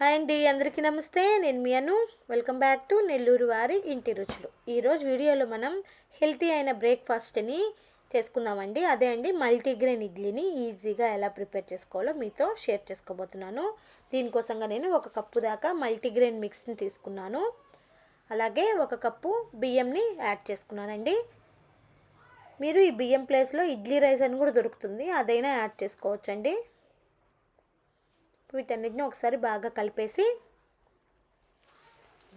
Hi అండి, అందరికీ నమస్తే. నేను మీ అను. వెల్కమ్ బ్యాక్ టు నెల్లూరు వారి ఇంటి రుచులు. ఈరోజు వీడియోలో మనం హెల్తీ అయిన బ్రేక్ఫాస్ట్ని చేసుకుందామండి. అదే అండి, మల్టీగ్రెయిన్ ఇడ్లీని ఈజీగా ఎలా ప్రిపేర్ చేసుకోవాలో మీతో షేర్ చేసుకోబోతున్నాను. దీనికోసంగా నేను 1 కప్పు దాకా మల్టీగ్రెయిన్ మిక్స్ని తీసుకున్నాను. అలాగే 1 కప్పు బియ్యంని యాడ్ చేసుకున్నానండి. మీరు ఈ బియ్యం ప్లేస్లో ఇడ్లీ రైస్ అని కూడా దొరుకుతుంది, అదైనా యాడ్ చేసుకోవచ్చండి. వీటన్నిటిని ఒకసారి బాగా కలిపేసి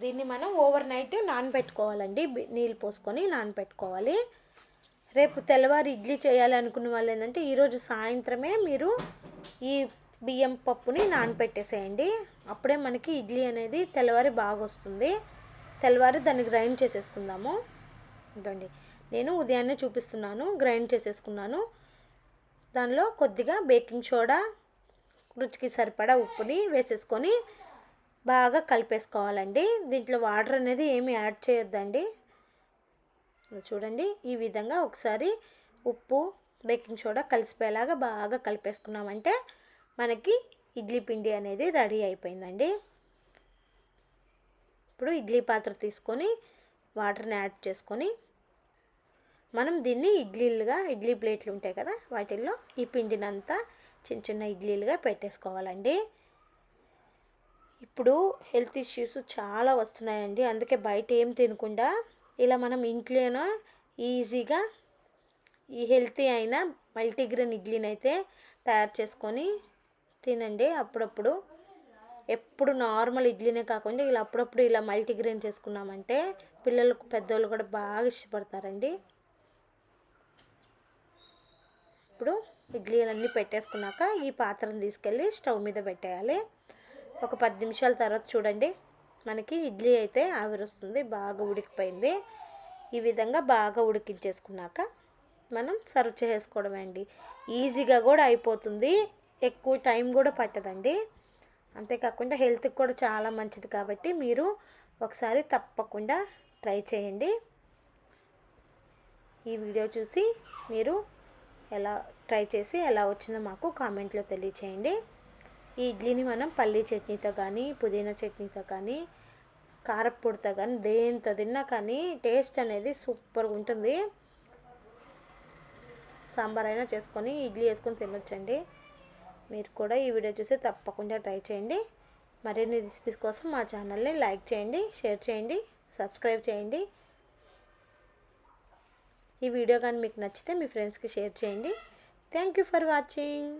దీన్ని మనం ఓవర్ నైట్ నానబెట్టుకోవాలండి. నీళ్ళు పోసుకొని నానబెట్టుకోవాలి. రేపు తెల్లవారి ఇడ్లీ చేయాలి అనుకున్న వాళ్ళు ఏంటంటే ఈరోజు సాయంత్రమే మీరు ఈ బియ్యం పప్పుని నానబెట్టేసేయండి. అప్పుడే మనకి ఇడ్లీ అనేది తెల్లవారి బాగా వస్తుంది. తెల్లవారి దాన్ని గ్రైండ్ చేసేసుకుందాము. ఇదండి, నేను ఉదయాన్నే చూపిస్తున్నాను. గ్రైండ్ చేసేసుకున్నాను. దానిలో కొద్దిగా బేకింగ్ సోడా, రుచికి సరిపడా ఉప్పుని వేసేసుకొని బాగా కలిపేసుకోవాలండి. దీంట్లో వాటర్ అనేది ఏమి యాడ్ చేయొద్దండి. చూడండి, ఈ విధంగా ఒకసారి ఉప్పు, బేకింగ్ సోడా కలిసిపోయేలాగా బాగా కలిపేసుకున్నామంటే మనకి ఇడ్లీ పిండి అనేది రెడీ అయిపోయిందండి. ఇప్పుడు ఇడ్లీ పాత్ర తీసుకొని వాటర్ని యాడ్ చేసుకొని మనం దీన్ని ఇడ్లీ ప్లేట్లు ఉంటాయి కదా, వాటిల్లో ఈ పిండినంతా చిన్న చిన్న ఇడ్లీలుగా పెట్టేసుకోవాలండి. ఇప్పుడు హెల్త్ ఇష్యూస్ చాలా వస్తున్నాయండి. అందుకే బయట ఏం తినకుండా ఇలా మనం ఇంట్లోనే ఈజీగా ఈ హెల్తీ అయిన మల్టీగ్రెయిన్ ఇడ్లీని అయితే తయారు చేసుకొని తినండి. అప్పుడప్పుడు ఎప్పుడు నార్మల్ ఇడ్లీనే కాకుండా ఇలా అప్పుడప్పుడు ఇలా మల్టీగ్రెయిన్ చేసుకున్నామంటే పిల్లలకు, పెద్దవాళ్ళు కూడా బాగా ఇష్టపడతారండి. ఇప్పుడు ఇడ్లీలన్నీ పెట్టేసుకున్నాక ఈ పాత్రను తీసుకెళ్ళి స్టవ్ మీద పెట్టేయాలి. ఒక 10 నిమిషాల తర్వాత చూడండి, మనకి ఇడ్లీ అయితే ఆవిరొస్తుంది, బాగా ఉడికిపోయింది. ఈ విధంగా బాగా ఉడికించేసుకున్నాక మనం సర్వ్ చేసుకోవడమే అండి. ఈజీగా కూడా అయిపోతుంది, ఎక్కువ టైం కూడా పట్టదండి. అంతేకాకుండా హెల్త్కి కూడా చాలా మంచిది కాబట్టి మీరు ఒకసారి తప్పకుండా ట్రై చేయండి. ఈ వీడియో చూసి మీరు ట్రై చేసి ఎలా వచ్చిందో మాకు కామెంట్లో తెలియచేయండి. ఈ ఇడ్లీని మనం పల్లీ చట్నీతో కానీ, పుదీనా చట్నీతో కానీ, కారప్పొడితో కానీ, దేంతో తిన్నా కానీ టేస్ట్ అనేది సూపర్గా ఉంటుంది. సాంబార్ అయినా చేసుకొని ఇడ్లీ వేసుకొని తినొచ్చండి. మీరు కూడా ఈ వీడియో చూసి తప్పకుండా ట్రై చేయండి. మరిన్ని రెసిపీస్ కోసం మా ఛానల్ని లైక్ చేయండి, షేర్ చేయండి, సబ్స్క్రైబ్ చేయండి. ఈ వీడియో కానీ మీకు నచ్చితే మీ ఫ్రెండ్స్కి షేర్ చేయండి. Thank you for watching.